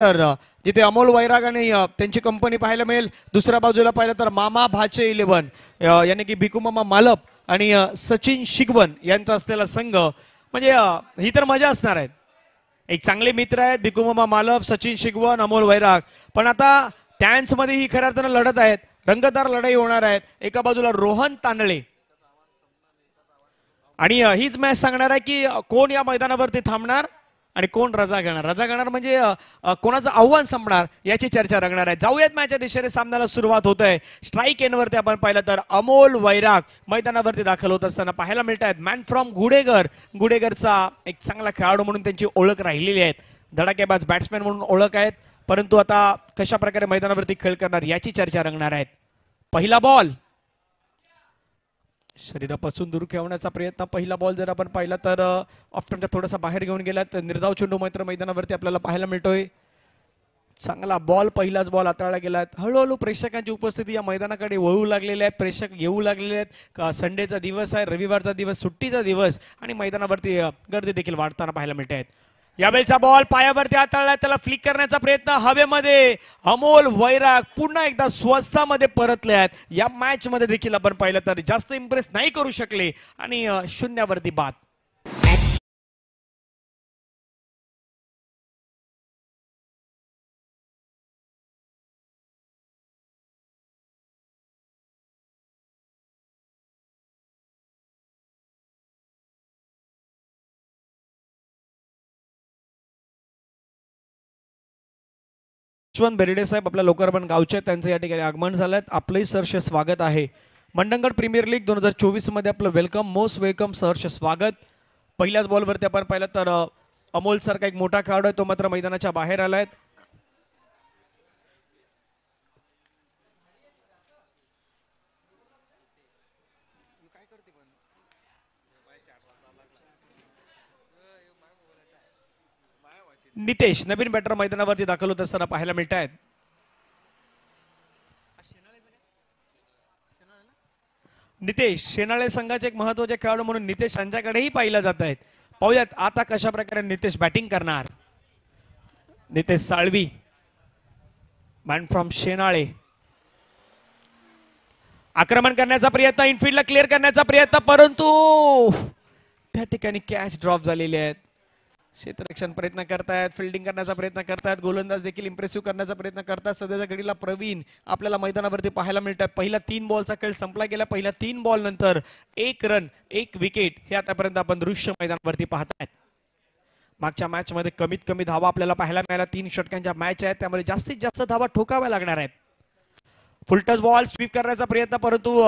तर जिथे अमोल वैराग आणि त्यांची कंपनी पाहायला मिळेल. दुसऱ्या बाजूला पाहिलं तर मामा भाचे 11 यानी की भिकू मामा मालप आणि सचिन शिगवन यांचा असलेला संघ. म्हणजे ही तर मजा असणार आहे. एक चांगले मित्र आहेत भिकू मामा मालप, सचिन शिगवन, अमोल वैराग. पण आता मध्ये ही खऱ्या अर्थानं लढत आहेत. रंगतदार लढाई होणार आहेत. एका बाजूला रोहन तांदळे आणि हीच मॅच सांगणार आहे की कोण या मैदानावरती थांबणार आणि कोण रजा घेणार. रजा घेणार म्हणजे कोणाचं आव्हान संपणार याची चर्चा रंगणार आहे. जाऊयात मॅचच्या दिशेने. सामन्याला सुरुवात होत आहे. स्ट्राईक एंडवरती आपण पाहिलं तर अमोल वैराग मैदानावरती दाखल होत असताना पाहायला मिळत आहेत. Man from गुडेगर. गुडेगरचा एक चांगला खेळाडू म्हणून त्यांची ओळख राहिलेली आहे. धडाकेबाज बॅट्समॅन म्हणून ओळख आहेत. परंतु आता कशा प्रकारे मैदानावरती खेळ करणार याची चर्चा रंगणार आहेत. पहिला बॉल शरीरापासून दूर ठेवण्याचा प्रयत्न. पहिला बॉल जर आपण पाहिला तर ऑफ्टनचा थोडासा बाहेर घेऊन गेला. तर निर्धाव चेंडू मात्र मैदानावरती आपल्याला पाहायला मिळतोय. चांगला बॉल, पहिलाच बॉल हाताळला गेला. हळूहळू प्रेक्षकांची उपस्थिती या मैदानाकडे वळू लागलेली आहे. प्रेक्षक येऊ लागलेले आहेत. संडेचा दिवस आहे, रविवारचा दिवस, सुट्टीचा दिवस आणि मैदानावरती गर्दी देखील वाढताना पाहायला मिळते आहेत. यावेळेचा बॉल पायावरती हाताळलाय. त्याला फ्लिक करण्याचा प्रयत्न हवेमध्ये. अमोल वैराग पुन्हा एकदा स्वस्तामध्ये परतले आहेत. या मॅच मध्ये देखील आपण पाहिलं तर जास्त इम्प्रेस नाही करू शकले आणि शून्यावरती बाद. यशवंत बेर्डे साहेब आपल्या लोकार्पण गावचे, त्यांचं या ठिकाणी आगमन झालं. आपलंही सहर्ष स्वागत आहे. मंडणगड प्रीमियर लीग 2024 मध्ये आपलं वेलकम, मोस्ट वेलकम, सहर्ष स्वागत. पहिल्याच बॉलवरती आपण पाहिलं तर अमोल सारखा एक मोठा खेळाडू आहे, तो मात्र मैदानाच्या बाहेर आलाय. नितेश नवीन बॅटर मैदानावरती दाखल होत असताना पाहायला मिळत आहेत. नितेश शेनाळे संघाचे एक महत्वाचे खेळाडू म्हणून नितेश यांच्याकडेही पाहिलं जात आहेत. पाहूयात आता कशा प्रकारे नितेश बॅटिंग करणार. नितेश साळवी, मॅन फ्रॉम शेनाळे, आक्रमण करण्याचा प्रयत्न, इनफिल्डला क्लिअर करण्याचा प्रयत्न, परंतु त्या ठिकाणी कॅच ड्रॉप झालेले आहेत. क्षेत्ररक्षण प्रयत्न करतायत, फिल्डिंग करण्याचा प्रयत्न करतायत, गोलंदाज देखील इम्प्रेसिव्ह करण्याचा प्रयत्न करतात. सध्याच्या घडीला प्रवीण आपल्याला मैदानावरती पाहायला मिळतात. पहिला 3 बॉलचा खेळ संपला गेला. पहिल्या 3 बॉल नंतर 1 रन 1 विकेट हे आतापर्यंत आपण दृश्य मैदानावरती पाहतायत. मागच्या मॅच मध्ये कमीत कमी धावा आपल्याला पाहायला मिळाल्या. 3 षटकांच्या मॅच आहेत, त्यामध्ये जास्तीत जास्त धावा ठोकाव्या लागणार आहेत. फुलटस बॉल स्वीप करण्याचा प्रयत्न, परंतु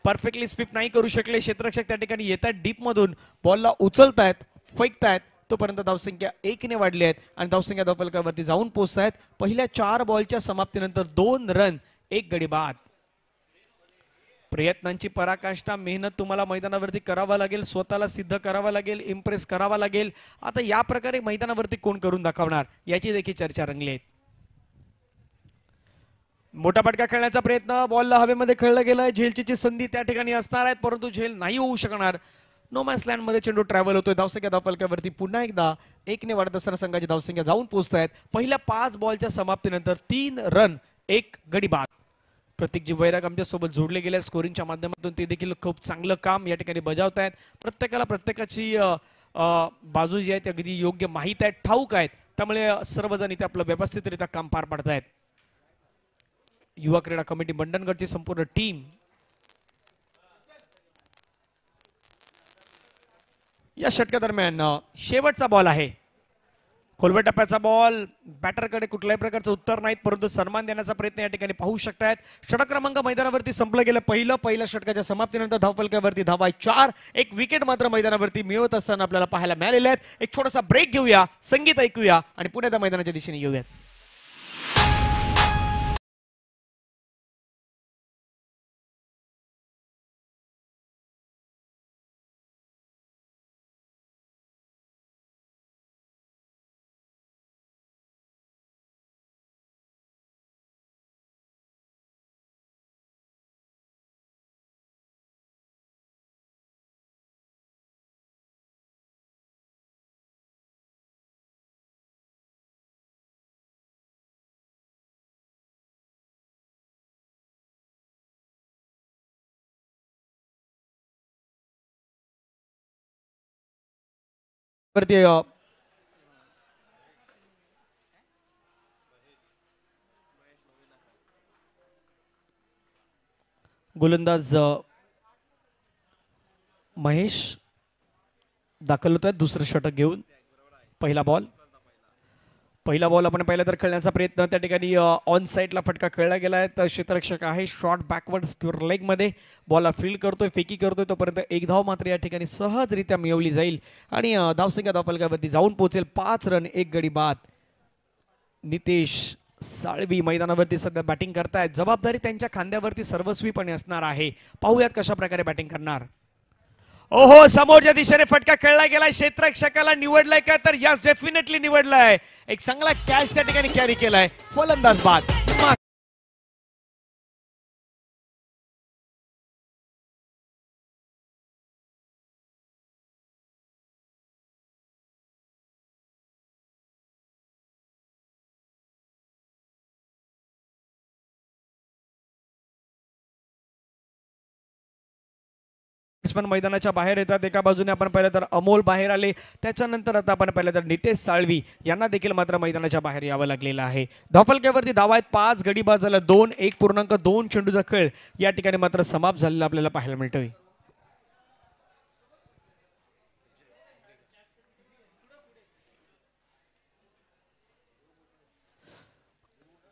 परफेक्टली स्वीप नाही करू शकले. क्षेत्ररक्षक त्या ठिकाणी येत आहेत, डीप मधून बॉलला उचलतायत, फेकतायत. तोपर्यंत धावसंख्या 1 ने वाढली आहेत आणि धावसंख्या धावफलकावरती जाऊन पोहोचत आहेत. पहिल्या 4 बॉलच्या समाप्तीनंतर 2 रन 1 गडी बाद. प्रयत्नांची पराकाष्ठा, मेहनत तुम्हाला मैदानावरती करावा लागेल, स्वतःला सिद्ध करावा लागेल, इम्प्रेस करावा लागेल. आता या प्रकारे मैदानावरती कोण करून दाखवणार याची देखील चर्चा रंगली आहे. मोठा फटका खेळण्याचा प्रयत्न, बॉलला हवेमध्ये खेळला गेलाय. झेलची संधी त्या ठिकाणी असणार आहेत, परंतु झेल नाही होऊ शकणार. नो मॅन्स लँड मध्ये चेंडू ट्रॅव्हल होतोय. धावसंख्या धावफलकावरती पुन्हा एकदा 1 ने वाढत असताना संघाची धावसंख्या जाऊन पोहोचत आहेत. पहिल्या 5 बॉलच्या समाप्तीनंतर 3 रन 1 गडी बाद. प्रतीकजी वैराग आमच्या सोबत जोडले गेले स्कोरिंगच्या माध्यमातून. ते देखील खूप चांगलं काम या ठिकाणी बजावतायत. प्रत्येकाला प्रत्येकाची बाजू जी आहे ती अगदी योग्य माहीत आहे, ठाऊक आहेत. त्यामुळे सर्वजण इथे आपलं व्यवस्थितरित्या काम पार पाडतायत. युवा क्रीडा कमिटी मंडणगडची संपूर्ण टीम या षटकादरम्यान. शेवटचा बॉल आहे, खोलवर टप्प्याचा बॉल. बॅटरकडे कुठल्याही प्रकारचं उत्तर नाहीत, परंतु सन्मान देण्याचा प्रयत्न या ठिकाणी पाहू शकतायत. षटक क्रमांक मैदानावरती संपलं गेलं. पहिल्या षटकाच्या समाप्तीनंतर धावफलकावरती धावा 4, 1 विकेट मात्र मैदानावरती मिळवत असताना आपल्याला पाहायला मिळालेले आहेत. एक छोटासा ब्रेक घेऊया, संगीत ऐकूया आणि पुन्हा त्या मैदानाच्या दिशेने येऊयात. वरती गोलंदाज महेश दाखल होत आहेत दुसरं षटक घेऊन. पहिला बॉल आपण पाहिलं तर खेळण्याचा प्रयत्न त्या ठिकाणी ऑन साईडला फटका खेळला गेला आहे. तर क्षेत्ररक्षक आहे शॉर्ट बॅकवर्ड स्क्वेअर लेग मध्ये बॉलला फील्ड करतोय, फेकी करतोय. तोपर्यंत एक धाव मात्र या ठिकाणी सहजरित्या मिळवली जाईल आणि धावसंख्या धावफलकावरती जाऊन पोहोचेल. 5 रन 1 गडी बाद. नितेश साळवी मैदानावरती सध्या बॅटिंग करतायत. जबाबदारी त्यांच्या खांद्यावरती सर्वस्वीपणे असणार आहे. पाहूयात कशा प्रकारे बॅटिंग करणार. ओहो, समोरच्या दिशेने फटका खेळला गेलाय. क्षेत्ररक्षकाला निवडलाय का तर यस डेफिनेटली निवडलाय. एक चांगला कॅच त्या ठिकाणी कॅरी केलाय. फलंदाज बाद. पण मैदानाच्या बाहेर येतात. एका बाजूने आपण पाहिलं तर अमोल बाहेर आले. त्याच्यानंतर आता आपण पाहिलं तर नितेश साळवी यांना देखील मात्र मैदानाच्या बाहेर यावं लागलेलं आहे. धावफलकावरती धावा आहेत 5, गडी बाद झाला 2. 1.2 चेंडूचा खेळ या ठिकाणी मात्र समाप्त झालेला आपल्याला पाहायला मिळतोय.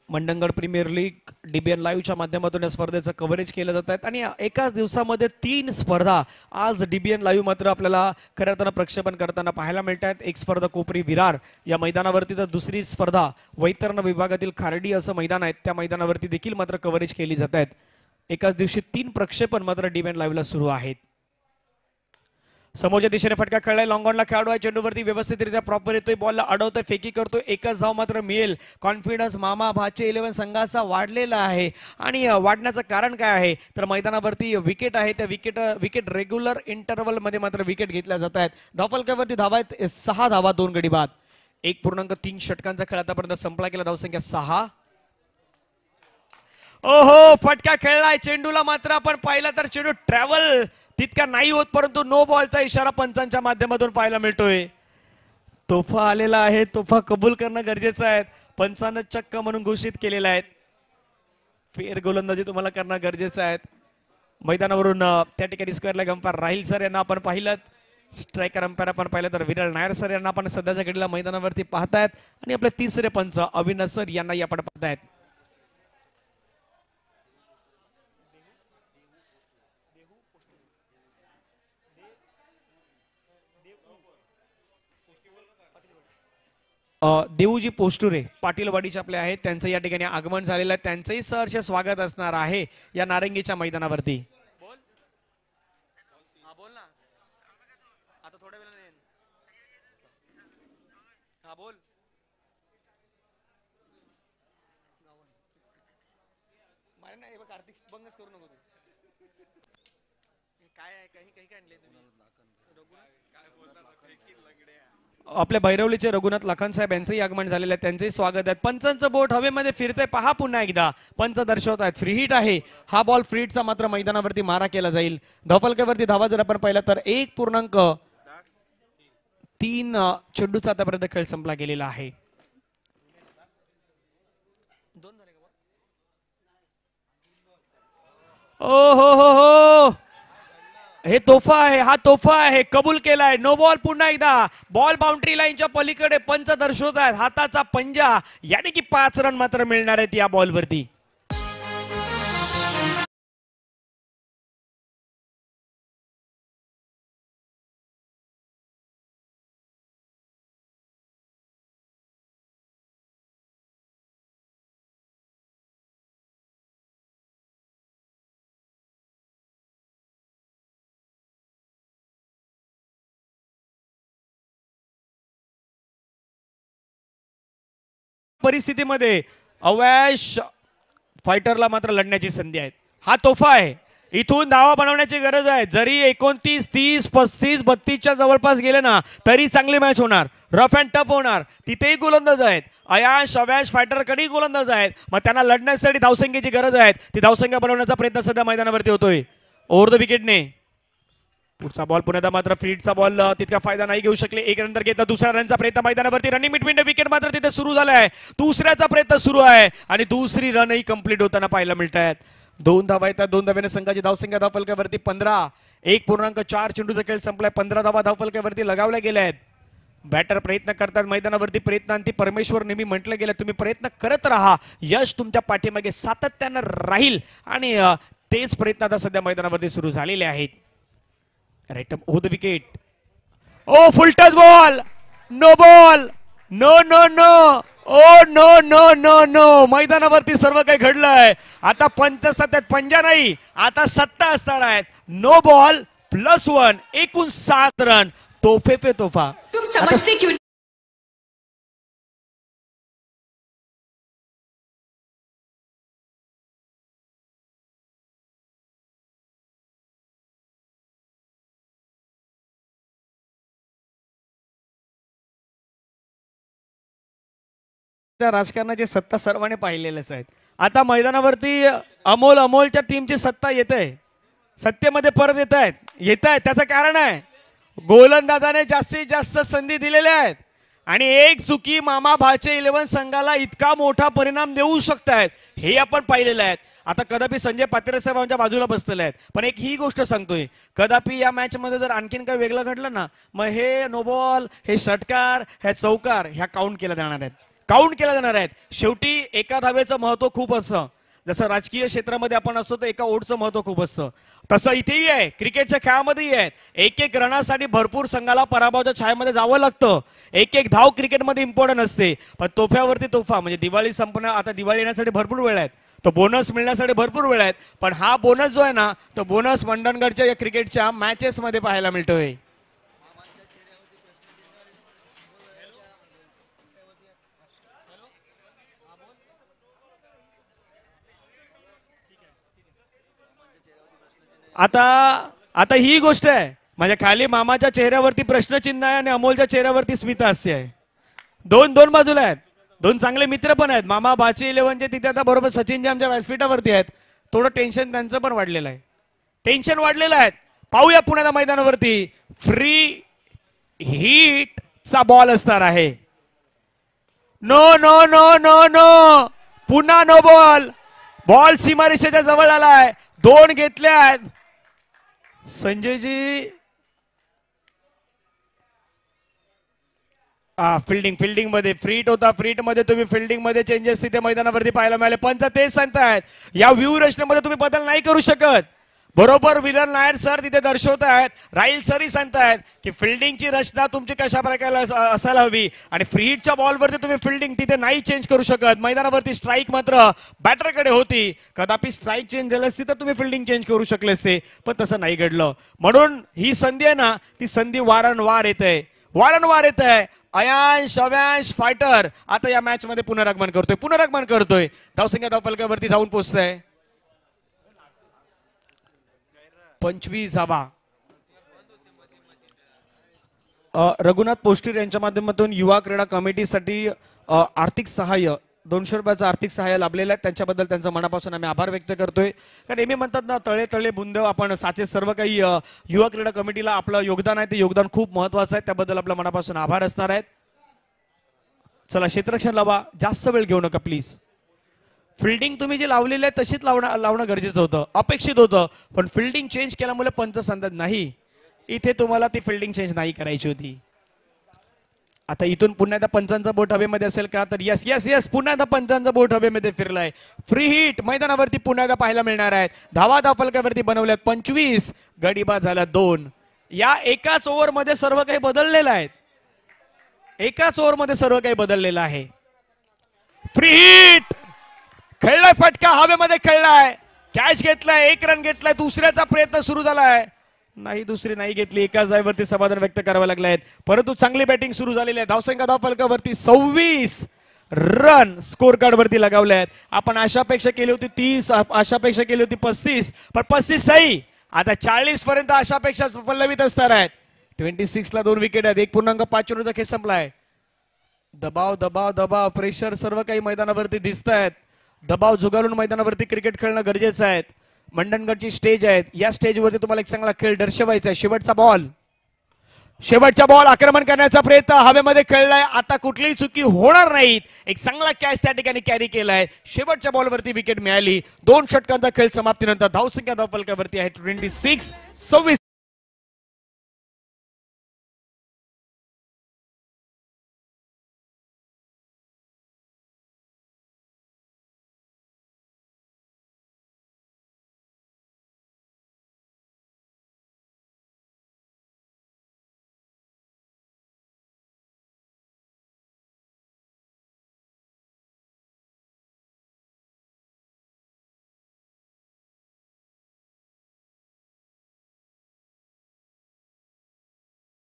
मंडणगड प्रीमियर लीग डीबीएन लाईव्हच्या माध्यमातून या स्पर्धेचं कव्हरेज केलं जात आहे आणि एकाच दिवसामध्ये 3 स्पर्धा आज डीबीएन लाईव्ह मात्र आपल्याला खऱ्या अर्थानं प्रक्षेपण करताना पाहायला मिळत आहेत. एक स्पर्धा कोपरी विरार या मैदानावरती, तर दुसरी स्पर्धा वैतरणा विभागातील खार्डी असं मैदान आहे त्या मैदानावरती देखील मात्र कव्हरेज केली जात आहेत. एकाच दिवशी 3 प्रक्षेपण मात्र डीबीएन लाईव्हला सुरू आहेत. समोरच्या दिशेने फटका खेळलाय. लॉंग ऑनला खेळाडू आहे. चेंडूवरती व्यवस्थितरित्या प्रॉपर येतोय. बॉलला अडवतोय, फेकी करतोय. एकच धाव मात्र मिळेल. कॉन्फिडन्स मामा भाचे 11 संघाचा वाढलेला आहे आणि वाढण्याचं कारण काय आहे तर मैदानावरती विकेट आहे. त्या विकेट रेग्युलर इंटरव्हल मध्ये मात्र विकेट घेतल्या जात आहेत. धावफलकावरती धावा आहेत 6 धावा 2 गडी बाद. 1.3 षटकांचा खेळ आतापर्यंत संपला गेला. धावसंख्या 6. ओहो, फटका खेळलाय. चेंडूला मात्र आपण पाहिलं तर चेंडू ट्रॅव्हल तितका नाही होत, परंतु नो बॉलचा इशारा पंचांच्या माध्यमातून पाहायला मिळतोय. तोफा आलेला आहे. तोफा कबूल करणं गरजेचं आहे. पंचानं चक्क म्हणून घोषित केलेला आहे. फेर गोलंदाजी तुम्हाला करणं गरजेचं आहे. मैदानावरून त्या ठिकाणी स्क्वेअर लेग अंपायर राहील सर यांना आपण पाहिलं. स्ट्रायकर अंपायर आपण पाहिलं तर विरल नायर सर यांना आपण सध्याच्या घडीला मैदानावरती पाहतायत आणि आपले तिसरे पंच अविनाश सर यांनाही आपण पाहतायत. देऊजी पोस्टुरे पाटीलवाडीचे आपले आहेत, त्यांचं या ठिकाणी आगमन झालेलं आहे. त्यांचंही सहर्ष स्वागत असणार आहे या नारंगीच्या मैदानावरती. बोल ना आता थोड्या वेळाने. हा बोल. मारे नाही बघ कार्तिक, बंगच करू नको तू. काय आहे काही काही काय आणले तुम्ही? आपल्या भैरवलीचे रघुनाथ लखन साहेब यांचंही आगमन झालेलं आहे. त्यांचंही स्वागत आहे. पंचांचं बोट हवेमध्ये फिरतंय पहा पुन्हा एकदा. पंच दर्शवत आहेत फ्री हिट आहे. हा बॉल फ्री हिटचा मात्र मैदानावरती मारा केला जाईल. धावफलकावरती धावा जर आपण पाहिला तर 1.3 चेंडूचा आतापर्यंत खेळ संपला गेलेला आहे. ओ हो हो हो, हे तोफा आहे. हा तोफा आहे, कबूल केलाय. No ball. पुन्हा एकदा बॉल बाउंड्री लाईनच्या पलीकडे पंच दर्शवत आहेत. हाताचा पंजा यानी की 5 रन मात्र मिळणार आहेत या बॉलवरती. परिस्थितीमध्ये अवॅश फायटरला मात्र लढण्याची संधी आहे. हा तोफा आहे. इथून धावा बनवण्याची गरज आहे. जरी 29, 30, 35, 32च्या जवळपास गेले ना तरी चांगली मॅच होणार. रफ अँड टफ होणार. तिथेही गोलंदाज आहेत. अवॅश फायटरकडेही गोलंदाज आहेत. मग त्यांना लढण्यासाठी धावसंख्येची गरज आहे. ती धावसंख्या बनवण्याचा प्रयत्न सध्या मैदानावरती होतोय. ओव्हर द विकेटने पुढचा बॉल पुन्हा मात्र फ्रीडचा बॉल तितका फायदा नाही घेऊ शकले. एक रन तर घेतला. दुसऱ्या रनचा प्रयत्न मैदानावरती रनिंग बिटवीन द विकेट मात्र तिथे सुरू झालाय. दुसऱ्याचा प्रयत्न सुरू आहे आणि दुसरी रनही कंप्लीट होताना पाहायला मिळत आहेत. 2 धावा येतात. 2 धाव्याने संघाची धावसंख्या धावफलकावरती 15. 1.4 चेंडूचा खेळ संपलाय. 15 धावा धावफलकावरती लगावल्या गेल्या आहेत. बॅटर प्रयत्न करतात मैदानावरती. प्रयत्नांती परमेश्वर नेहमी म्हटलं गेलं. तुम्ही प्रयत्न करत राहा, यश तुमच्या पाठीमागे सातत्यानं राहील आणि तेच प्रयत्न आता सध्या मैदानावरती सुरू झालेले आहेत. Right up over the wicket. Oh full touch ball. No ball. No no no. Oh no no no no. मैदानावरती सर्व काही घडलंय. आता पंच सत्यात पंजा नाही, आता सत्ता असणार आहेत. No ball +1. एकूण 7 रन. तोफे पे तोफा. तुम समझते क्यों राजकारणाची सत्ता सर्वांनी पाहिलेलेच आहेत. आता मैदानावरती अमोलच्या टीमची सत्ता येते, सत्तेमध्ये परत येत आहेत. त्याचं कारण आहे गोलंदाजाने जास्तीत जास्त संधी दिलेल्या आहेत आणि एक चुकी मामा भाचे 11 संघाला इतका मोठा परिणाम देऊ शकतायत हे आपण पाहिलेलं आहे. आता कदापि संजय पात्रे साहेब आमच्या बाजूला बसलेले आहेत, पण एक ही गोष्ट सांगतोय, कदापि या मॅच मध्ये जर आणखीन काही वेगळं घडलं ना, मग हे नो बॉल, हे षटकार, हे चौकार ह्या काउंट केल्या जाणार आहेत. शेवटी एका धावेचं महत्व खूप असतं. जसं राजकीय क्षेत्रामध्ये आपण असतो तर एका ओटचं महत्व खूप असतं, तसं इथेही आहे. क्रिकेटच्या खेळामध्येही आहे. एक रनासाठी भरपूर संघाला पराभवाच्या छायेमध्ये जावं लागतं. एक धाव क्रिकेटमध्ये इम्पॉर्टंट असते. पण तोफ्यावरती तोफा म्हणजे दिवाळी संपणं, आता दिवाळी येण्यासाठी भरपूर वेळ आहेत, तो बोनस मिळण्यासाठी भरपूर वेळ आहेत. पण हा बोनस जो आहे ना, तो बोनस मंडणगडच्या या क्रिकेटच्या मॅचेस मध्ये पाहायला मिळतोय. आता ही गोष्ट आहे, माझ्या खाली मामाच्या चेहऱ्यावरती प्रश्नचिन्ह आहे आणि अमोलच्या चेहऱ्यावरती स्मित हास्य आहे. दोन बाजूला आहेत. 2 चांगले मित्र पण आहेत. मामा भाची 11चे तिथे आता बरोबर सचिनच्या आमच्या व्यासपीठावरती आहेत. थोडं टेन्शन त्यांचं पण वाढलेलं आहे. पाहूया पुण्याच्या मैदानावरती फ्री हिट चा बॉल असणार आहे. No no no no no. पुन्हा नो बॉल. बॉल सीमारेषेच्या जवळ आलाय. 2 घेतले आहेत. संजयजी फिल्डिंग मध्ये फ्रीट होता. फ्रीट मध्ये तुम्ही फिल्डिंग मध्ये चेंजेस तिथे मैदानावरती पाहायला मिळाले. पंच तेच सांगतायत, या व्ह्यू रचनेमध्ये तुम्ही बदल नाही करू शकत. बरोबर विलन नायर सर तिथे दर्शवत आहेत. राहील सरही सांगतायत की फिल्डिंगची रचना तुमची कशा प्रकारे असायला हवी आणि फ्री हिटच्या बॉलवरती तुम्ही फिल्डिंग तिथे नाही चेंज करू शकत. मैदानावरती स्ट्राईक मात्र बॅटरकडे होती. कदापि स्ट्राईक चेंज झाली असती तर तुम्ही फिल्डिंग चेंज करू शकले असते, पण तसं नाही घडलं. म्हणून ही संधी आहे ना, ती संधी वारंवार येते. अयांश फायटर आता या मॅच मध्ये पुनरागमन करतोय. धावसंख्या धावफलकावरती जाऊन पोहोचतोय. 25 धावा. रघुनाथ पोष्टीर यांच्या माध्यमातून युवा क्रीडा कमिटीसाठी आर्थिक सहाय्य 200 रुपयाचं आर्थिक सहाय्य लाभलेलं आहे. त्यांच्याबद्दल त्यांचं मनापासून आम्ही आभार व्यक्त करतोय. कारण नेहमी म्हणतात ना, तळे तळे बुंद आपण साचे. सर्व काही युवा क्रीडा कमिटीला आपलं योगदान आहे, ते योगदान खूप महत्वाचं आहे. त्याबद्दल आपल्या मनापासून आभार असणार आहेत. चला क्षेत्ररक्षण लावा, जास्त वेळ घेऊ नका प्लीज. फिल्डिंग तुम्ही जी लावलेली आहे तशीच लावणं गरजेचं होतं, अपेक्षित होतं. पण फिल्डिंग चेंज केल्यामुळे पंच सांगतात नाही, इथे तुम्हाला ती फिल्डिंग चेंज नाही करायची होती. आता इथून पुन्हा एकदा पंचांचा बोट हवेमध्ये असेल का, तर यस यस यस पुन्हा एकदा पंचांचा बोट हवेमध्ये फिरलाय. फ्री हिट मैदानावरती पुन्हा एकदा पाहायला मिळणार आहेत. धावा धावफलकावरती बनवल्यात 25, गडीबाद झाला 2. या एकाच ओव्हरमध्ये सर्व काही बदललेलं आहे. फ्री हिट खेळलाय, फटका हवेमध्ये खेळलाय, कॅच घेतलाय, 1 रन घेतलाय. दुसऱ्याचा प्रयत्न सुरू झालाय, नाही दुसरी नाही घेतली. एकाच जागेवरती समाधान व्यक्त करावं लागलं आहे. परंतु चांगली बॅटिंग सुरू झालेली आहे. धावसंख्या धावफलकावरती 26 रन स्कोर कार्ड वरती लगावले आहेत. आपण आशापेक्षा केली होती 30, आशापेक्षा केली होती 35, पण 35 नाही, आता 40 पर्यंत आशापेक्षा पल्लवित असणार आहेत. 26 ला 2 विकेट आहेत. 1.5 चेंडूचा खेळ संपलाय. दबाव प्रेशर सर्व काही मैदानावरती दिसत आहेत. दबाव झुगारून मैदानावरती क्रिकेट खेळणं गरजेचं आहे. मंडणगडची स्टेज आहे, या स्टेजवरती तुम्हाला एक चांगला खेळ दर्शवायचा आहे. शेवटचा बॉल, शेवटचा बॉल आक्रमण करण्याचा प्रयत्न हवेमध्ये खेळलाय. आता कुठलीही चुकी होणार नाहीत. एक चांगला कॅच त्या ठिकाणी कॅरी केलाय. शेवटच्या बॉलवरती विकेट मिळाली. 2 षटकांचा खेळ समाप्तीनंतर धावसंख्या धावफलकावरती आहे 26-26.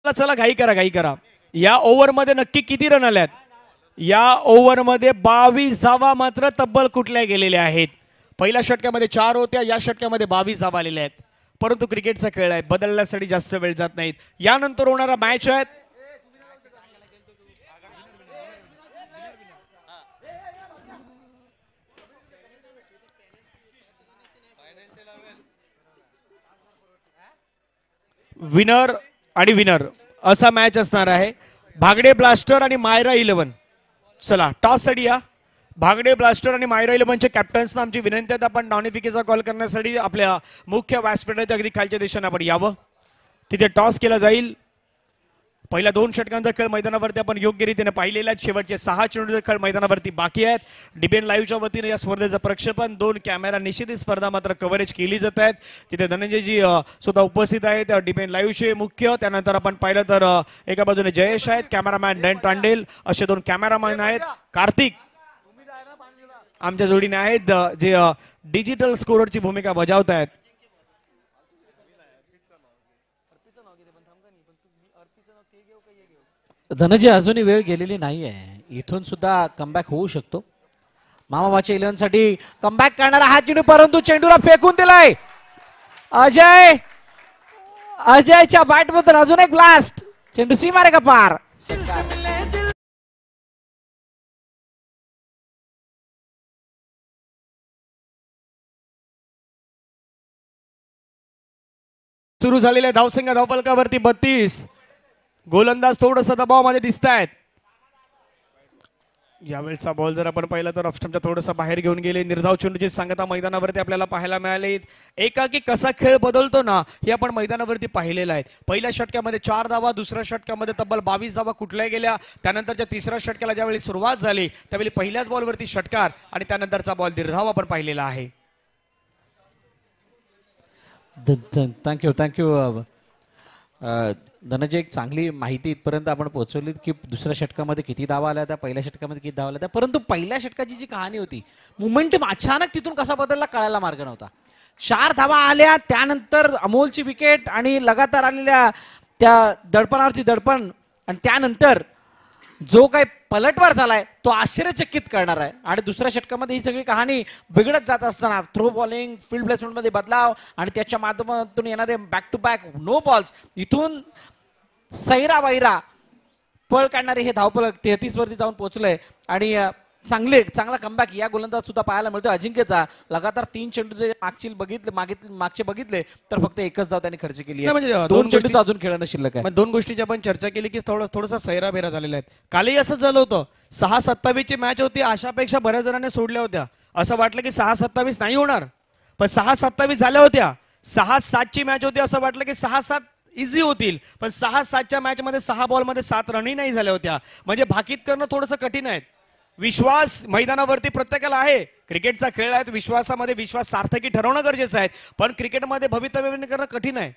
चला घाई करा, घाई करा. या ओव्हरमध्ये नक्की किती रन आल्यात? या ओव्हरमध्ये 22 धावा मात्र तब्बल कुठल्या गेलेल्या आहेत. पहिल्या षटकामध्ये 4 होत्या, या षटकामध्ये 22 धावा आलेल्या आहेत. परंतु क्रिकेटचा खेळ आहे, बदलण्यासाठी जास्त वेळ जात नाहीत. यानंतर होणारा मॅच आहे विनर आणि विनर असा मॅच असणार आहे. भागडे ब्लास्टर आणि मायरा 11. चला टॉस साठी या. भागडे ब्लास्टर आणि मायरा 11चे कॅप्टन्सना आमची विनंती आहे, आपण नॉनिफिकेशन कॉल करण्यासाठी आपल्या मुख्य व्यासपीठाच्या अगदी खालच्या दिशेने आपण यावं. तिथे टॉस केला जाईल. पहिल्या 2 षटकांचा खेळ मैदानावरती आपण योग्य रीतीने पाहिलेला आहे. शेवटचे 6 चेंडूचे खेळ मैदानावरती बाकी आहेत. डिबेन लाईव्हच्या वतीने या स्पर्धेचं प्रक्षेपण 2 कॅमेरा निश्चित स्पर्धा मात्र कव्हरेज केली जात आहेत. तिथे धनंजयजी सुद्धा उपस्थित आहेत डिबेन लाईव्हचे मुख्य. त्यानंतर आपण पाहिलं तर एका बाजूने जयेश आहेत, कॅमेरामॅन डॅन तांडेल असे 2 कॅमेरामॅन आहेत. कार्तिक आमच्या जोडीने आहेत जे डिजिटल स्कोररची भूमिका बजावत आहेत. धनंजय अजूनही वेळ गेलेली नाहीये, इथून सुद्धा कमबॅक होऊ शकतो. मामाबाच्या 11 साठी कमबॅक करणारा हा चेंडू, परंतु चेंडूला फेकून दिलाय. अजयच्या बॅट मधून अजून एक ब्लास्ट, चेंडू सीमारे का पार. सुरू झालेल्या धावसंख्या धावफलकावरती 32. गोलंदाज थोडंसं दबावामध्ये दिसत आहेत. यावेळेचा बॉल जर आपण पाहिला तर ऑफस्टंपच्या थोडंसं बाहेर घेऊन गेले. निर्धाव चेंडूची सांगता मैदानावरती आपल्याला पाहायला मिळाली. एकाकी कसा खेळ बदलतो ना हे आपण मैदानावरती पाहिलेलं आहे. पहिल्या षटकामध्ये 4 धावा, दुसऱ्या षटकामध्ये तब्बल 22 धावा कुठल्या गेल्या. त्यानंतरच्या तिसऱ्या षटकाला ज्यावेळी सुरुवात झाली त्यावेळी पहिल्याच बॉलवरती षटकार आणि त्यानंतरचा बॉल दीर्घाव आपण पाहिलेला आहे. थँक्यू धनंजय, एक चांगली माहिती इथपर्यंत आपण पोहोचवली की दुसऱ्या षटकामध्ये किती धावा आल्या त्या, पहिल्या षटकामध्ये किती धावा आल्या त्या. परंतु पहिल्या षटकाची जी कहाणी होती, मोमेंटम अचानक तिथून कसा बदलला कळायला मार्ग नव्हता. 4 धावा आल्या, त्यानंतर अमोलची विकेट आणि लगातार आलेल्या त्या दडपणावरची दडपण, आणि त्यानंतर जो काही पलटवार झालाय तो आश्चर्यचकित करणार आहे. आणि दुसऱ्या षटकामध्ये ही सगळी कहाणी बिघडत जात असताना थ्रो बॉलिंग, फील्ड प्लेसमेंटमध्ये बदलाव आणि त्याच्या माध्यमातून येणारे back to back no balls, इथून सैरा वैरा पळ काढणारे हे धावफलक 33 वरती जाऊन पोहोचलंय. आणि चांगला कमबॅक या गोलंदाज सुद्धा पाहायला मिळतोय अजिंक्यचा. लगातार 3 चेंडू जे मागचे बघितले तर फक्त एकच धाव त्यांनी खर्च केली आहे. म्हणजे 2 चेंडूचा अजून खेळणं शिल्लक आहे. 2 गोष्टीची आपण चर्चा केली की थोडासा सैराभेरा झालेला आहे. कालही असंच झालं होतं. 6-27 ची मॅच होती, अशापेक्षा बऱ्याच जणांनी सोडल्या होत्या. असं वाटलं की 6-27 नाही होणार, पण 6-27 झाल्या होत्या. 6-7 ची मॅच होती, असं वाटलं की 6-7 इझी होतील, पण 6-7च्या मॅच मध्ये 6 बॉलमध्ये 7 रनही नाही झाल्या होत्या. म्हणजे भाकीत करणं थोडंसं कठीण आहे. विश्वास मैदानावरती प्रत्येकाला आहे. क्रिकेटचा खेळ आहे, विश्वासामध्ये विश्वास सार्थकी ठरवणं गरजेचं आहे. पण क्रिकेटमध्ये भवितव्यवाणी करणं कठीण आहे.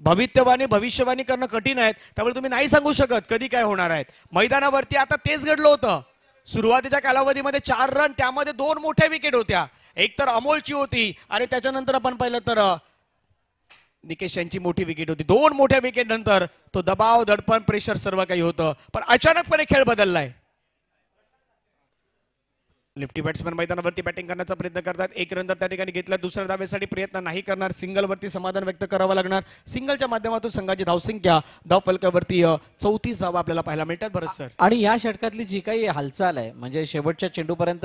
भविष्यवाणी करणं कठीण आहे. त्यामुळे तुम्ही नाही सांगू शकत कधी काय होणार आहे. मैदानावरती आता तेच घडलं होतं. सुरुवातीच्या कालावधीमध्ये 4 रन, त्यामध्ये 2 मोठ्या विकेट होत्या. एक तर अमोलची होती आणि त्याच्यानंतर आपण पाहिलं तर निकेश यांची मोठी विकेट होती. 2 मोठ्या विकेट नंतर तो दबाव, दडपण, प्रेशर सर्व काही होतं. पण अचानकपणे खेळ बदललाय. लिफ्टी बॅट्समन मैदानावरती बॅटिंग करण्याचा प्रयत्न करतात. एक रन तर त्या ठिकाणी घेतला. दुसऱ्या धावेसाठी प्रयत्न नाही करणार. सिंगल वरती समाधान व्यक्त करावं लागणार. सिंगलच्या माध्यमातून संघाची धावसंख्या धावफलकावरती 34 धावा आपल्याला पाहायला मिळतात. बरं सर, आणि या षटकातली जी काही हालचाल आहे म्हणजे शेवटच्या चेंडूपर्यंत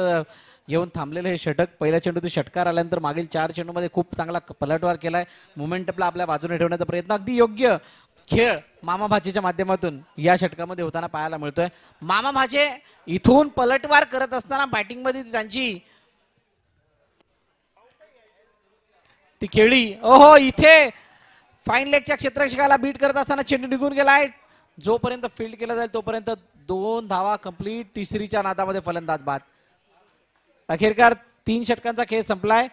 येऊन थांबलेलं हे षटक, पहिल्या चेंडूत षटकार आल्यानंतर मागील 4 चेंडूमध्ये खूप चांगला पलटवार केलाय. मोमेंटमला आपल्या बाजूने ठेवण्याचा प्रयत्न, अगदी योग्य खेळ मामा भाचेच्या माध्यमातून या षटकामध्ये होताना पाहायला मिळतोय. मामा भाचे इथून पलटवार करत असताना बॅटिंग मध्ये त्यांची ती खेळी, ओहो इथे फाईन लेगच्या क्षेत्ररक्षकाला बीट करत असताना चेंडू निघून गेलाय. जोपर्यंत फील्ड केला जाईल तोपर्यंत 2 धावा कंप्लीट. तिसरीच्या नादामध्ये फलंदाज बाद. अखेरकार 3 षटकांचा खेळ संपलाय.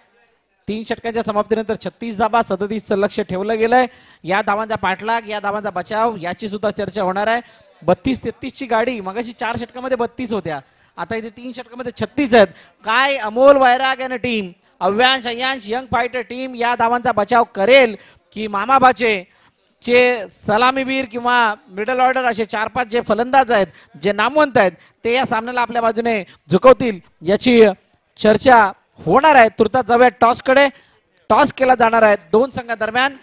3 षटकांच्या समाप्तीनंतर 36 धावा, 37चं लक्ष ठेवलं गेलंय. या धावांचा पाठलाग, या धावांचा बचाव याची सुद्धा चर्चा होणार आहे. 32-33 ची गाडी मगाशी 4 षटकामध्ये 32 होत्या, आता इथे 3 षटकामध्ये 36 आहेत. काय अमोल वैराग आणि team, Avyansh Ayyansh young fighter team या धावांचा बचाव करेल की मामा भाचे चे सलामीवीर किंवा मिडल ऑर्डर असे 4-5 जे फलंदाज आहेत, जे नामवंत आहेत, ते या सामन्याला आपल्या बाजूने झुकवतील याची चर्चा होणार आहे. तुर्तास जाऊया टॉसकडे. टॉस केला जाणार आहे 2 संघादरम्यान.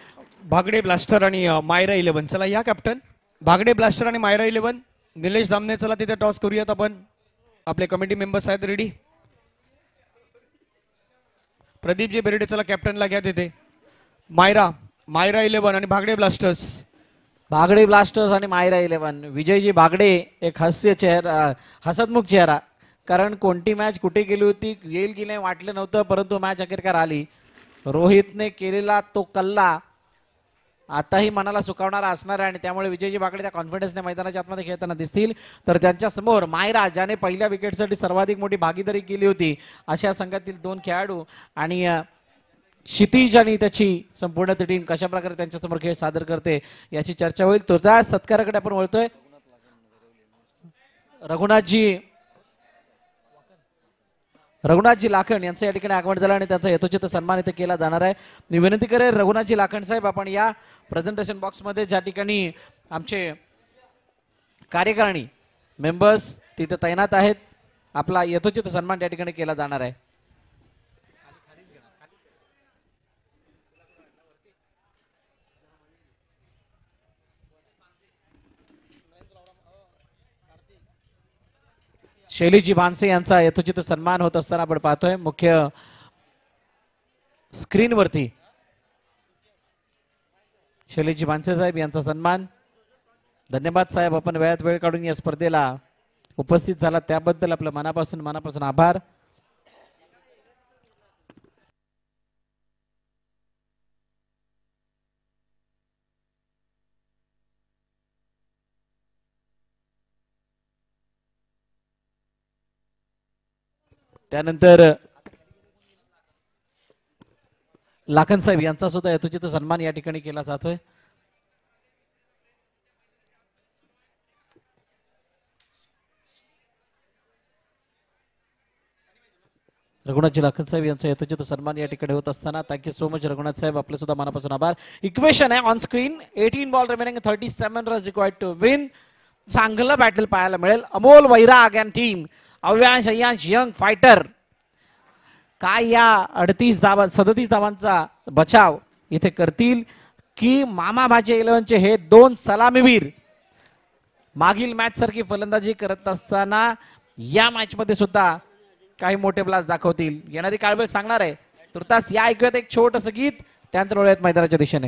भागडे ब्लास्टर आणि मायरा 11. चला या कॅप्टन, भागडे ब्लास्टर आणि मायरा 11. निलेश दामने, चला तिथे टॉस करूयात आपण. आपले कमिटी मेंबर्स आहेत रेडी. प्रदीपजी बेर्डे, चला कॅप्टनला घ्या तिथे. मायरा 11 आणि भागडे ब्लास्टर्स. भागडे ब्लास्टर्स आणि मायरा 11. विजयजी भागडे एक हास्य चेहरा, हसतमुख चेहरा, कारण कोणती मॅच कुठे गेली होती, येईल की नाही वाटलं नव्हतं, परंतु मॅच अखेरकार आली. रोहितने केलेला तो कल्ला आताही मनाला सुकावणारा असणार आहे आणि त्यामुळे विजयजी भागडे त्या कॉन्फिडन्सने मैदानाच्या आतमध्ये खेळताना दिसतील. तर त्यांच्या समोर मायरा, ज्याने पहिल्या विकेटसाठी सर्वाधिक मोठी भागीदारी केली होती, अशा संघातील 2 खेळाडू आणि क्षितिज आणि त्याची संपूर्ण टीम कशा प्रकारे त्यांच्या समोर खेळ सादर करते याची चर्चा होईल. तुर्तास सत्काराकडे आपण वळतोय. रघुनाथजी लाखन यांचं या ठिकाणी आगमन झालं आणि त्यांचा यथोचित सन्मान इथे केला जाणार आहे. मी विनंती करेन रघुनाथजी लाखन साहेब, आपण या प्रेझेंटेशन बॉक्समध्ये ज्या ठिकाणी आमचे कार्यकारिणी मेंबर्स तिथे तैनात आहेत, आपला यथोचित सन्मान त्या ठिकाणी केला जाणार आहे. शैलीजी भानसे यांचा यथोचित सन्मान होत असताना आपण पाहतोय मुख्य स्क्रीनवरती. शैलीजी भानसे साहेब यांचा सन्मान. धन्यवाद साहेब, आपण वेळात वेळ काढून या स्पर्धेला उपस्थित झाला त्याबद्दल आपलं मनापासून आभार. त्यानंतर लाखन साहेब यांचा सुद्धा यथोचित सन्मान या ठिकाणी केला जातोय. रघुनाथजी लाखन साहेब यांचा यथोचित सन्मान या ठिकाणी होत असताना थँक्यू सो मच रघुनाथ साहेब, आपले सुद्धा मनापासून आभार. इक्वेशन आहे on screen. 18 ball remaining, 37 runs required to win. चांगलं बॅटल पाहायला मिळेल. Amol Vairag and team, Avyansh Ayyansh young fighter काय या 37 धावांचा बचाव इथे करतील की मामा भाचे 11चे हे 2 सलामीवीर मागील मॅच सारखी फलंदाजी करत असताना या मॅच मध्ये सुद्धा काही मोठे ब्लास्ट दाखवतील. येणारी काळवेळ सांगणार आहे. तुर्तास या ऐकूयात एक छोटंसं गीत, त्यानंतर वळूयात मैदानाच्या दिशेने.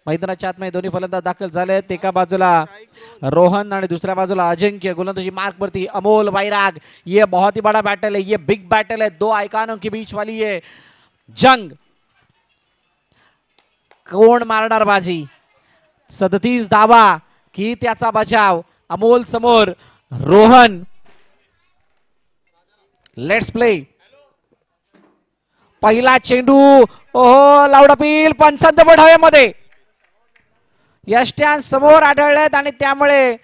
मैदानाच्या आतमध्ये दोन्ही फलंदाज दाखल झाले आहेत. एका बाजूला रोहन आणि दुसऱ्या बाजूला अजिंक्य. गोलंदाजी मार्क वरती अमोल वैराग. ये बहुत ही बड़ा बैटल है, ये बिग बैटल है. 2 आइकानों के बीच वाली ये जंग. कोण मारणार बाजी? 37 धावा की त्याचा बचाव. अमोल समोर, रोहन. Let's play. पहिला चेंडू ओहो लावडपील पंचांत हवेमध्ये यष्ट्यान समोर आढळलेत आणि त्यामुळे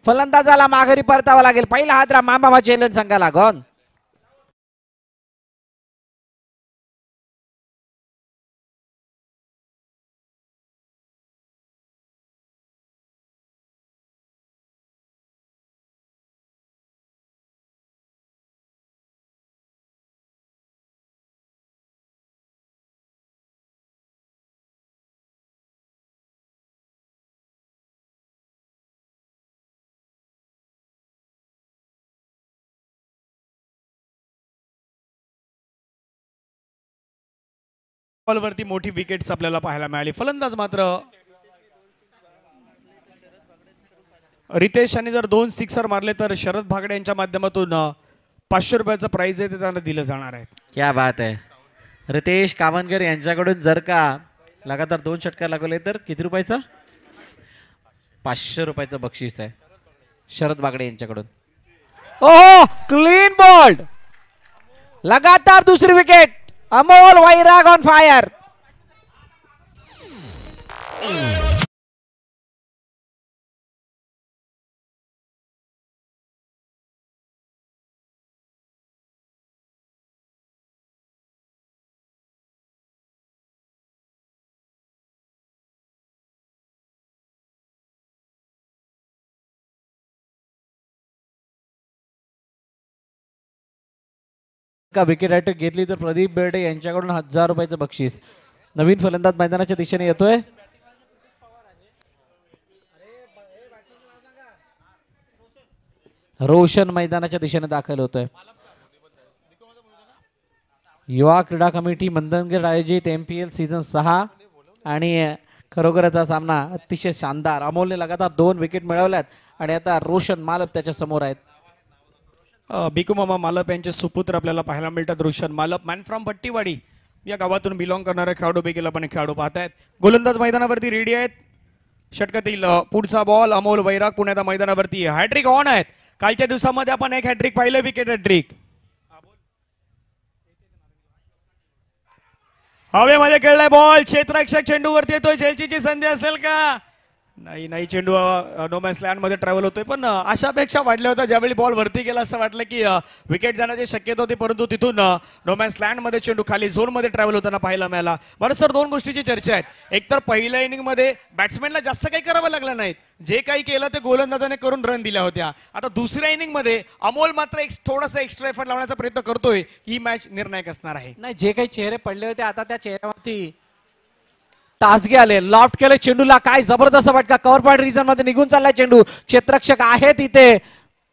फलंदाजाला माघारी परतावा लागेल. पहिला हात मामा चेलन संघाला गॉन. बॉलवरती मोठी विकेट्स आपल्याला पाहायला मिळाली. फलंदाज मात्र रितेश यांनी जर 2 सिक्सर मारले तर शरद भागडे यांच्या माध्यमातून 500 रुपयाचं प्राइज आहे ते त्यांना दिलं जाणार आहे. क्या बात आहे. रितेश कामनकर यांच्याकडून जर का लगातार 2 षटकार लागले तर किती रुपयाचं 500 रुपयाचं बक्षीस आहे शरद बागडे यांच्याकडून. ओहो क्लीन बॉल्ड. लगातार दुसरी wicket. Amol Vairag on fire. का विकेट हॅट्रिक घेतली तर प्रदीप बेर्डे यांच्याकडून 1000 रुपयाचं बक्षीस. नवीन फलंदाज मैदानाच्या दिशेने येतोय. रोशन मैदानाच्या दिशेने दाखल होतोय. युवा क्रीडा कमिटी मंदनगड आयोजित MPL सीझन 6 आणि खरोखरच हा सामना अतिशय शानदार. अमोलने लगातार 2 विकेट मिळवल्यात आणि आता रोशन मालप त्याच्या समोर आहेत. बिकू मामा मालप यांचे सुपुत्र आपल्याला पाहायला मिळतात. रोशन मालप मॅन फ्रॉम भट्टीवाडी या गावातून बिलॉंग करणारे खेळाडू पैकी आपण खेळाडू पाहतायत. गोलंदाज मैदानावरती रेडी आहेत. षटकातील पुढचा बॉल अमोल वैराग पुण्याच्या मैदानावरती. हॅट्रिक ऑन आहेत. कालच्या दिवसामध्ये आपण एक हॅट्रिक पाहिलं विकेट हॅट्रिक. हवेमध्ये खेळलाय बॉल. क्षेत्ररक्षक चेंडूवरती येतोय. झेलची संधी असेल का नाही चेंडू नोमॅन्स लँड मध्ये ट्रॅव्हल होतोय पण अशापेक्षा वाढल्या होत्या. ज्यावेळी बॉल वरती गेला असं वाटलं की विकेट जाण्याची शक्यता होती परंतु तिथून नोमॅन्स लँड मध्ये चेंडू खाली झोन मध्ये ट्रॅव्हल होताना पाहायला मिळाला. बरं सर 2 गोष्टीची चर्चा आहेत. एक तर पहिल्या इनिंग मध्ये बॅट्समॅनला जास्त काही करावं लागलं नाही. जे काही केलं ते गोलंदाजाने करून रन दिल्या होत्या. आता दुसऱ्या इनिंग मध्ये अमोल मात्र एक थोडासा एक्स्ट्रा एफर्ट लावण्याचा प्रयत्न करतोय. ही मॅच निर्णायक असणार आहे. नाही जे काही चेहरे पडले होते आता त्या चेहऱ्यावरती तासगे आले. लॉफ्ट केले चेंडूला. काय जबरदस्त फटका. कव्हर पॉइंट रिजन मध्ये निघून चाललाय चेंडू. क्षेत्ररक्षक आहे तिथे.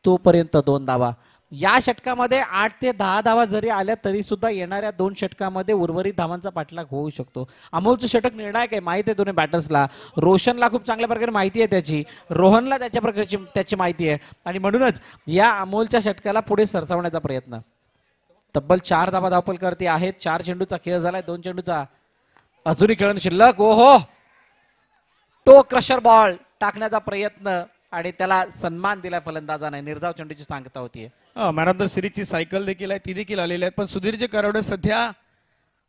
तोपर्यंत 2 धावा. या षटकामध्ये 8 ते 10 धावा जरी आल्या तरी सुद्धा येणाऱ्या 2 षटकामध्ये उर्वरित धावांचा पाठलाग होऊ शकतो. अमोलचं षटक निर्णायक आहे. माहिती आहे दोन्ही बॅटर्सला. रोशनला खूप चांगल्या प्रकारे माहिती आहे त्याची. रोहनला त्याच्या प्रकारची त्याची माहिती आहे आणि म्हणूनच या अमोलच्या षटकाला पुढे सरसावण्याचा प्रयत्न. तब्बल 4 धावा धावपलकरती आहेत. 4 चेंडूचा खेळ झालाय. 2 चेंडूचा अजूनही खेळून शिल्लक. ओहो टो क्रशर बॉल टाकण्याचा प्रयत्न आणि त्याला सन्मान दिलाय फलंदाजाने. निर्धाव चेंडूची सांगता होतीये. मॅन ऑफ द सिरीजची सायकल देखील आहे ती देखील आलेली आहे पण सुधीरचे करवडे सध्या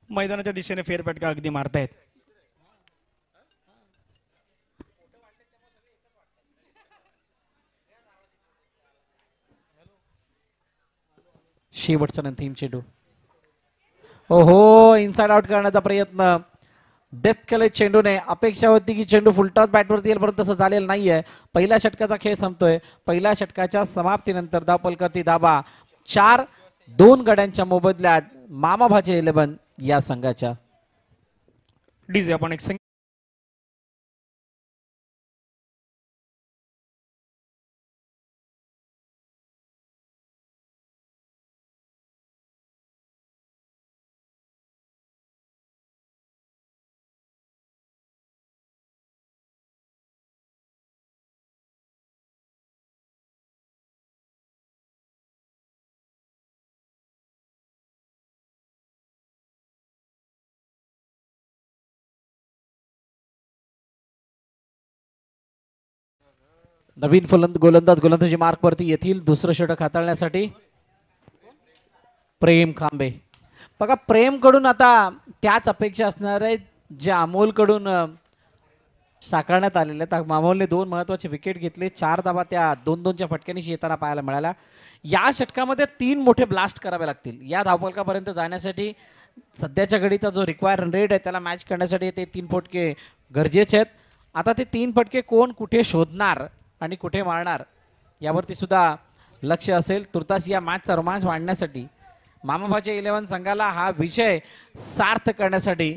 मैदानाच्या दिशेने फेरफटका अगदी मारतायत. शेवटचा अंतिम चेंडू. ओहो इनसाइड आउट करण्याचा प्रयत्न. डेप्थ केले चेंडूने. अपेक्षा होती की चेंडू फुलटॉस बॅटवरती येईल परंतु तसं झालेलं नाहीये. पहिल्या षटकाचा खेळ संपतोय. पहिल्या षटकाच्या समाप्तीनंतर धावपलकरती दाबा 4-2 गड्यांच्या मोबदल्यात मामा भाचे 11 या संघाच्या. डीजे आपण एक नवीन गोलंदाजी मार्क वरती येथील. दुसरं षटक हाताळण्यासाठी प्रेम खांबे. बघा प्रेमकडून आता त्याच अपेक्षा असणार आहे ज्या अमोलकडून साकारण्यात आलेल्या. तर अमोलने 2 महत्त्वाचे विकेट घेतले. 4 धावा त्या 2-2च्या फटक्यानिशी येताना पाहायला मिळाल्या. या षटकामध्ये 3 मोठे ब्लास्ट करावे लागतील या धावफलकापर्यंत जाण्यासाठी. सध्याच्या घडीचा जो रिक्वायर रन रेट आहे त्याला मॅच करण्यासाठी ते 3 फटके गरजेचे आहेत. आता ते 3 फटके कोण कुठे शोधणार आणि कुठे मारणार यावरती सुद्धा लक्ष असेल. तुर्तास या मॅचचा रोमांच वाढण्यासाठी मामाभाचे 11 संघाला हा विजय सार्थ करण्यासाठी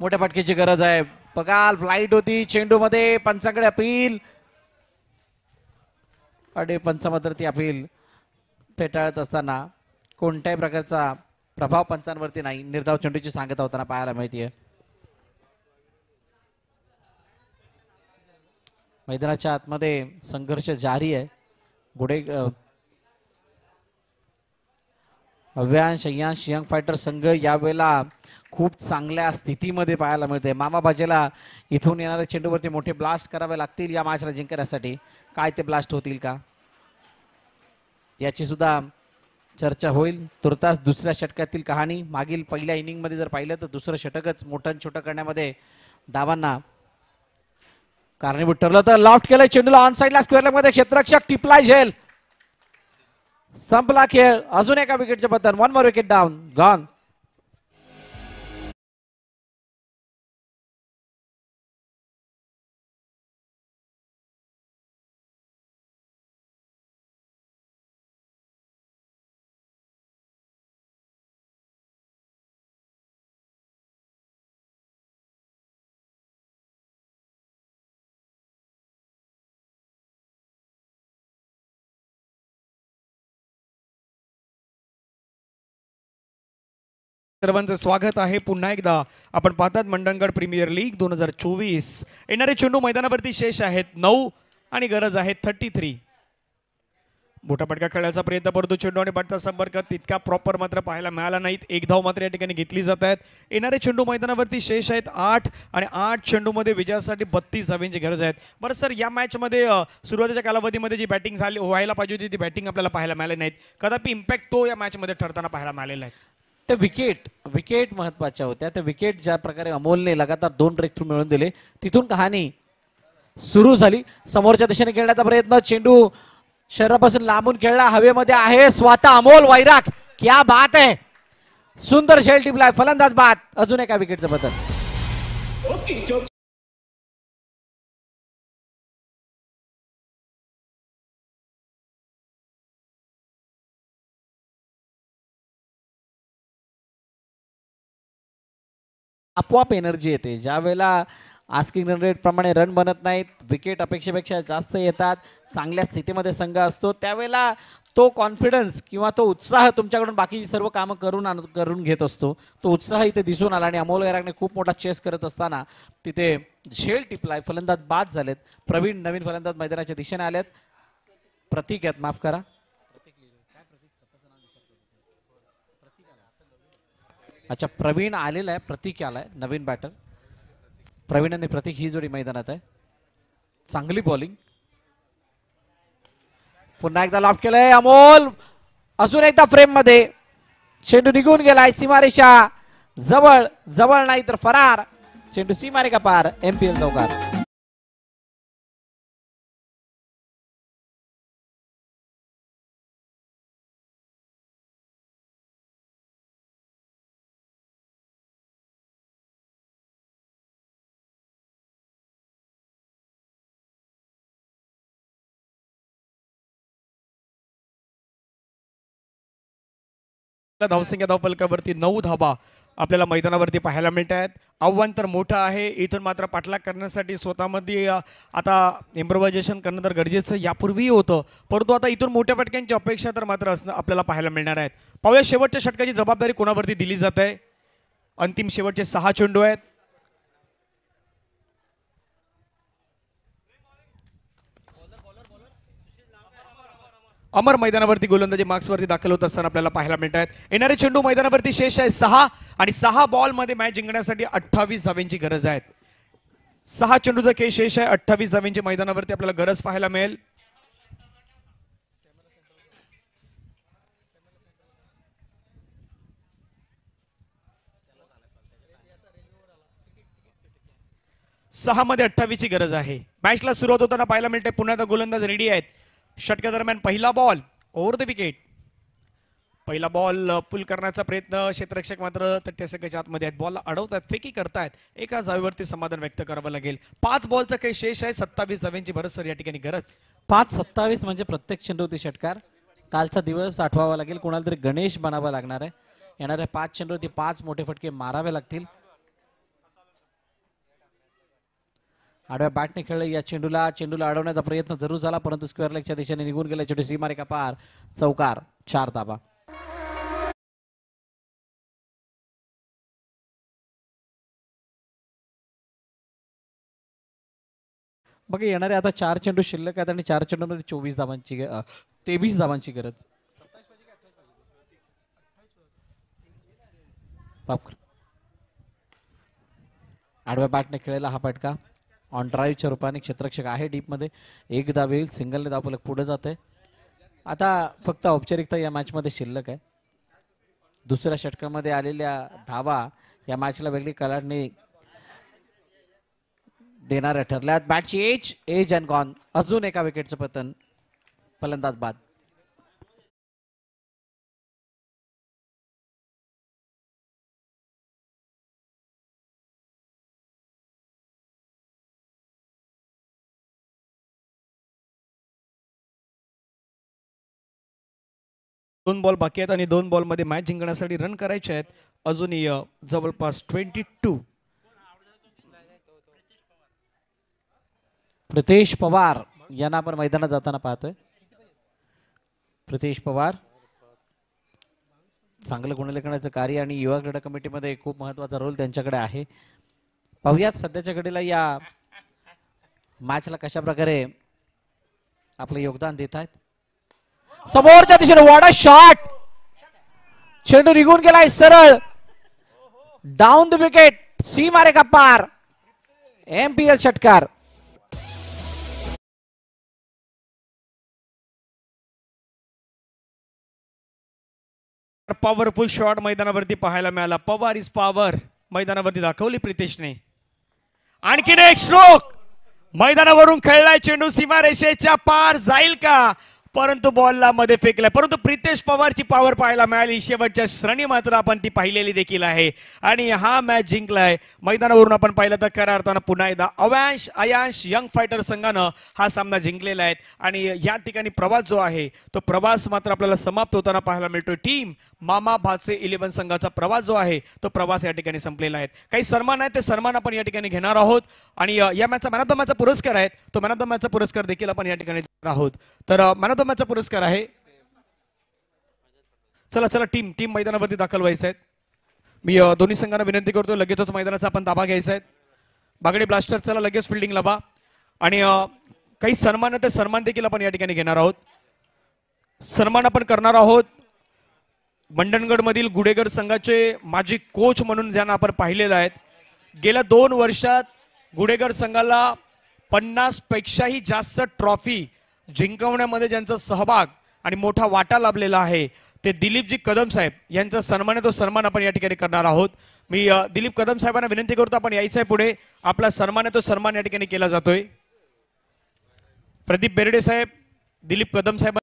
मोठ्या फटकेची गरज आहे. बघा फ्लाईट होती चेंडूमध्ये, पंचांकडे अपील आणि पंच मात्र ती अपील फेटाळत असताना कोणत्याही प्रकारचा प्रभाव पंचांवरती नाही. निर्धाव चेंडूची सांगता होताना पाहायला मिळते. मैदानाच्या आतमध्ये संघर्ष जारी आहे. गुडे अव्यांश अय्यांश यंग फायटर संघ यावेळेला खूप चांगल्या स्थितीमध्ये पाहायला मिळते. मामा बाजेला इथून येणाऱ्या चेंडूवरती मोठे ब्लास्ट करावे लागतील या मॅचला जिंकण्यासाठी. काय ते ब्लास्ट होतील का याची सुद्धा चर्चा होईल. तुर्तास दुसऱ्या षटकातील कहाणी. मागील पहिल्या इनिंगमध्ये जर पाहिलं तर दुसरं षटकच मोठं छोटं करण्यामध्ये धावांना कारणीभूत ठरलं. तर लॉफ्ट केलं चेंडूला ऑन साइडला स्क्वेअर मध्ये क्षेत्ररक्षक टिपलाय झेल. संपला खेळ. अजून एका विकेटच्या बद्दल 1 मोर विकेट डाऊन गॉन. सर्वांचं स्वागत आहे पुन्हा एकदा. आपण पाहतात मंडणगड प्रीमियर लीग 2024. येणारे चेंडू मैदानावरती शेष आहेत 9 आणि गरज आहे 33. मोठा फटका खेळण्याचा प्रयत्न करतो चेंडू आणि बटचा संपर्क तितका प्रॉपर मात्र पाहायला मिळाला नाहीत. एक धाव मात्र या ठिकाणी घेतली जात आहेत. येणारे चेंडू मैदानावरती शेष आहेत 8 आणि 8 चेंडूमध्ये विजयासाठी 32 धावांची गरज आहे. बरं सर, या मॅचमध्ये सुरुवातीच्या कालावधीमध्ये जी बॅटिंग झाली व्हायला पाहिजे होती ती बॅटिंग आपल्याला पाहायला मिळाली नाहीत. कदापि इम्पॅक्ट तो या मॅचमध्ये ठरताना पाहायला मिळालेला आहे. त्या विकेट महत्वाच्या होत्या. त्या विकेट ज्या प्रकारे अमोलने लगातार 2 ब्रेक थ्रू मिळवून दिले तिथून कहाणी सुरू झाली. समोरच्या दिशेने खेळण्याचा प्रयत्न. चेंडू शरीरापासून लांबून खेळला. हवेमध्ये आहे स्वतः अमोल वैराग. क्या बात आहे. सुंदर शेल टिपलाय. फलंदाज बाद. अजून एका विकेटचं बदल. आपोआप एनर्जी येते ज्या वेळेला आस्किंग रन रेट प्रमाणे रन बनत नाहीत, विकेट अपेक्षेपेक्षा जास्त येतात, चांगल्या स्थितीमध्ये संघ असतो, त्यावेळेला तो कॉन्फिडन्स किंवा तो उत्साह तुमच्याकडून बाकीची सर्व कामं करून घेत असतो. तो उत्साह इथे दिसून आला आणि अमोल वैरागने खूप मोठा चेस करत असताना तिथे झेल टिपलाय. फलंदाज बाद झालेत. प्रवीण नवीन फलंदाज मैदानाच्या दिशेने आलेत. प्रतीक आहेत, माफ करा. अच्छा, प्रवीण आलेला आहे, प्रतीक आलाय नवीन बॅटर. प्रवीण आणि प्रतीक ही जोडी मैदानात आहे. चांगली बॉलिंग. पुन्हा एकदा लॉफ्ट केलंय अमोल. अजून एकदा फ्रेम मध्ये. चेंडू निघून गेलाय सीमारेषा जवळ. जवळ नाही तर फरार. चेंडू सीमारेषा पार. एमपीएल चौकार. धावसंख्या धावफलकावरती 9 धाबा आपल्याला मैदानावरती पाहायला मिळत आहेत. आव्हान तर मोठं आहे. इथून मात्र पाठलाग करण्यासाठी स्वतःमध्ये आता इम्प्रोव्हायझेशन करणं तर गरजेचं यापूर्वीही होतं, परंतु आता इथून मोठ्या फटक्यांची अपेक्षा तर मात्र असणं आपल्याला पाहायला मिळणार आहेत. पाहूया शेवटच्या षटकाची जबाबदारी कोणावरती दिली जात आहे. अंतिम शेवटचे 6 चेंडू आहेत. अमर मैदानावरती गोलंदाजी मार्क्सवरती दाखल होत असताना आपल्याला पाहायला मिळत आहेत. येणारे चेंडू मैदानावरती शेष आहे 6 आणि 6 बॉलमध्ये मॅच जिंकण्यासाठी 28 धावांची गरज आहे. 6 चेंडूचा खेळ शेष आहे. 28 धावांची मैदानावरती आपल्याला गरज पाहायला मिळेल. 6 मध्ये 28 ची गरज आहे. मॅचला सुरुवात होताना पाहायला मिळते पुन्हा एकदा गोलंदाज रेडी आहेत. षटका दरम्यान पहिला बॉल ओव्हर द विकेट. पहिला बॉल पुल करण्याचा प्रयत्न, क्षेत्ररक्षक मात्र तट्यासंख्येच्या आतमध्ये आहेत. बॉलला अडवतात, फेकी करतायत. एका जागेवरती समाधान व्यक्त करावं लागेल. 5 बॉलचा काही शेष आहे. 27 धाव्यांची भरसर या ठिकाणी गरज. 5-27 म्हणजे प्रत्येक चेंडूवरती षटकार. कालचा दिवस आठवावा लागेल. कोणाला तरी गणेश बनावा लागणार आहे. येणाऱ्या 5 चेंडूवरती 5 मोठे फटके मारावे लागतील. आडव्या बॅटने खेळलं या चेंडूला अडवण्याचा प्रयत्न जरूर झाला, परंतु स्क्वेअर लेगच्या दिशेने निघून गेला. छोटी सीमारेखा पार, चौकार, 4 धावा. बघा येणारे आता 4 चेंडू शिल्लक आहेत आणि 4 चेंडूमध्ये 23 धावांची 23 धावांची गरज. आडव्या बॅटने खेळलेला हा फटका ऑन ड्राईव्हच्या रूपाने क्षेत्ररक्षक आहे डीप मध्ये. 1 धाव येईल. सिंगलने धावफलक पुढे जाते. आता फक्त औपचारिकता या मॅच मध्ये शिल्लक आहे. दुसऱ्या षटकामध्ये आलेल्या धावा या मॅचला वेगळी कलाटणी देणाऱ्या ठरल्यात. बॅटची एज अँड गॉन. अजून एका विकेटचं पतन. फलंदाज बाद. दोन बॉल बाकी आहेत आणि 2 बॉल मध्ये मॅच जिंकण्यासाठी रन करायचे आहेत. अजूनही जवळपास 22. प्रितेश पवार यांना आपण मैदानात जाताना पाहतोय. प्रितेश पवार चांगलं गुणलेखनाचं कार्य आणि युवा क्रीडा कमिटीमध्ये खूप महत्वाचा रोल त्यांच्याकडे आहे. पाहुयात सध्याच्या घडीला या मॅचला कशा प्रकारे आपलं योगदान देत आहेत. समोरच्या दिशेने वाडा शॉट. चेंडू निघून गेलाय सरळ डाऊन द विकेट. सीमारेखा पार. एमपीएल षटकार. पॉवरफुल शॉट मैदानावरती पाहायला मिळाला. पवार इज पॉवर मैदानावरती दाखवली प्रितेशने. आणखीन एक स्ट्रोक. मैदानावरून खेळलाय चेंडू. सीमारेषेच्या पार जाईल का, परंतु बॉलला मध्ये फेकलाय. परंतु प्रितेश पवारची पॉवर पाहायला मिळाली. शेवटच्या श्रेणी मात्र आपण ती पाहिलेली देखील आहे आणि हा मॅच जिंकलाय. मैदानावरून आपण पाहिलं तर खऱ्या अर्थानं पुन्हा एकदा अयांश यंग फायटर संघानं हा सामना जिंकलेला आहे आणि या ठिकाणी प्रवास जो आहे तो प्रवास मात्र आपल्याला समाप्त होताना पाहायला मिळतोय. टीम मामा भाचे 11 संघाचा प्रवास जो आहे तो प्रवास या ठिकाणी संपलेला आहे. काही सन्मान आहे ते सन्मान आपण या ठिकाणी घेणार आहोत आणि या मॅचचा मॅन ऑफ द मॅचचा पुरस्कार आहे तो मॅन ऑफ द मॅचचा पुरस्कार देखील आपण या ठिकाणी देणार आहोत. तर मॅन ऑफ द मॅचचा पुरस्कार आहे. चला टीम मैदानावरती दाखल व्हायचं आहे. मी दोन्ही संघांना विनंती करतो लगेचच मैदानाचा आपण ताबा घ्यायचा आहे. बागडे ब्लास्टर चला लगेच फिल्डिंगला बा आणि काही सन्मान आहे ते सन्मान देखील आपण या ठिकाणी घेणार आहोत. सन्मान आपण करणार आहोत मंडणगड मधील गुडेगर संघाचे माजी कोच म्हणून ज्यांना आपण पाहिलेलं आहे. गेल्या 2 वर्षात गुडेगर संघाला 50 पेक्षाही जास्त ट्रॉफी जिंकवण्यामध्ये ज्यांचा सहभाग आणि मोठा वाटा लाभलेला आहे ते दिलीपजी कदम साहेब यांचा सन्मान आहे तो सन्मान आपण या ठिकाणी करणार आहोत. मी दिलीप कदम साहेबांना विनंती करतो आपण यायचं आहे पुढे. आपला सन्मान आहे तो सन्मान या ठिकाणी केला जातोय. प्रदीप बेर्डे साहेब, दिलीप कदम साहेब